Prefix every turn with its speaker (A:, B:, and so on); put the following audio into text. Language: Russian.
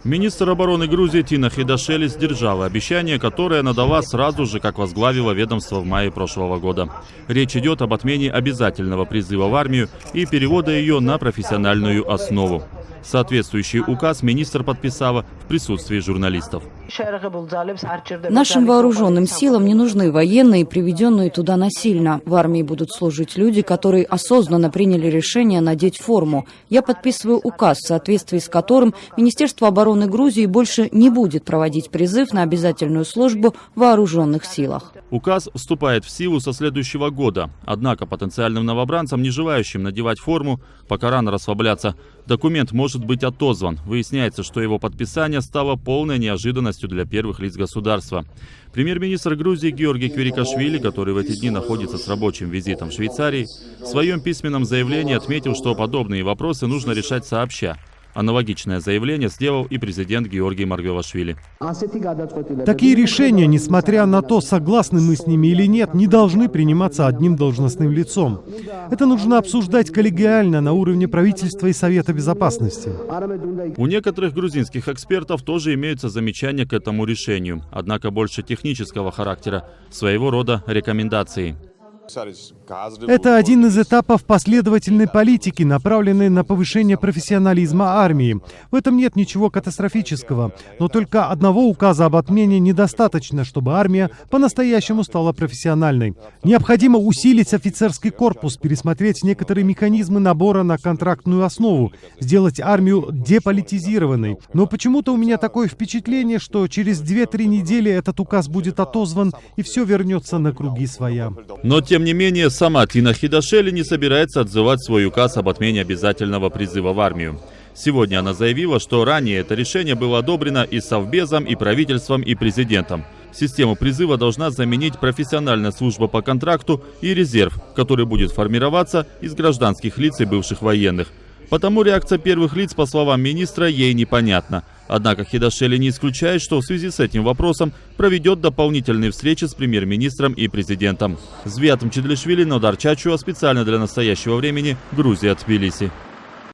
A: Министр обороны Грузии Тина Хидашели сдержала обещание, которое она дала сразу же, как возглавила ведомство в мае прошлого года. Речь идет об отмене обязательного призыва в армию и перевода ее на профессиональную основу. Соответствующий указ министр подписала в присутствии журналистов.
B: Нашим вооруженным силам не нужны военные, приведенные туда насильно. В армии будут служить люди, которые осознанно приняли решение надеть форму. Я подписываю указ, в соответствии с которым Министерство обороны Грузии больше не будет проводить призыв на обязательную службу в вооруженных силах.
A: Указ вступает в силу со следующего года. Однако потенциальным новобранцам, не желающим надевать форму, пока рано расслабляться, документ может быть отозван. Выясняется, что его подписание стало полной неожиданностью для первых лиц государства. Премьер-министр Грузии Георгий Квирикашвили, который в эти дни находится с рабочим визитом в Швейцарии, в своем письменном заявлении отметил, что подобные вопросы нужно решать сообща. Аналогичное заявление сделал и президент Георгий Маргвелашвили.
C: Такие решения, несмотря на то, согласны мы с ними или нет, не должны приниматься одним должностным лицом. Это нужно обсуждать коллегиально на уровне правительства и Совета Безопасности.
A: У некоторых грузинских экспертов тоже имеются замечания к этому решению, однако больше технического характера, своего рода рекомендации.
C: Это один из этапов последовательной политики, направленной на повышение профессионализма армии. В этом нет ничего катастрофического, но только одного указа об отмене недостаточно, чтобы армия по-настоящему стала профессиональной. Необходимо усилить офицерский корпус, пересмотреть некоторые механизмы набора на контрактную основу, сделать армию деполитизированной. Но почему-то у меня такое впечатление, что через 2-3 недели этот указ будет отозван и все вернется на круги своя.
A: Но тем не менее, сама Тина Хидашели не собирается отзывать свой указ об отмене обязательного призыва в армию. Сегодня она заявила, что ранее это решение было одобрено и Совбезом, и правительством, и президентом. Систему призыва должна заменить профессиональная служба по контракту и резерв, который будет формироваться из гражданских лиц и бывших военных. Потому реакция первых лиц, по словам министра, ей непонятна. Однако Хидашели не исключает, что в связи с этим вопросом проведет дополнительные встречи с премьер-министром и президентом. Звиат Мчедлишвили, Нодар Чачуа, специально для настоящего времени, Грузия, Тбилиси.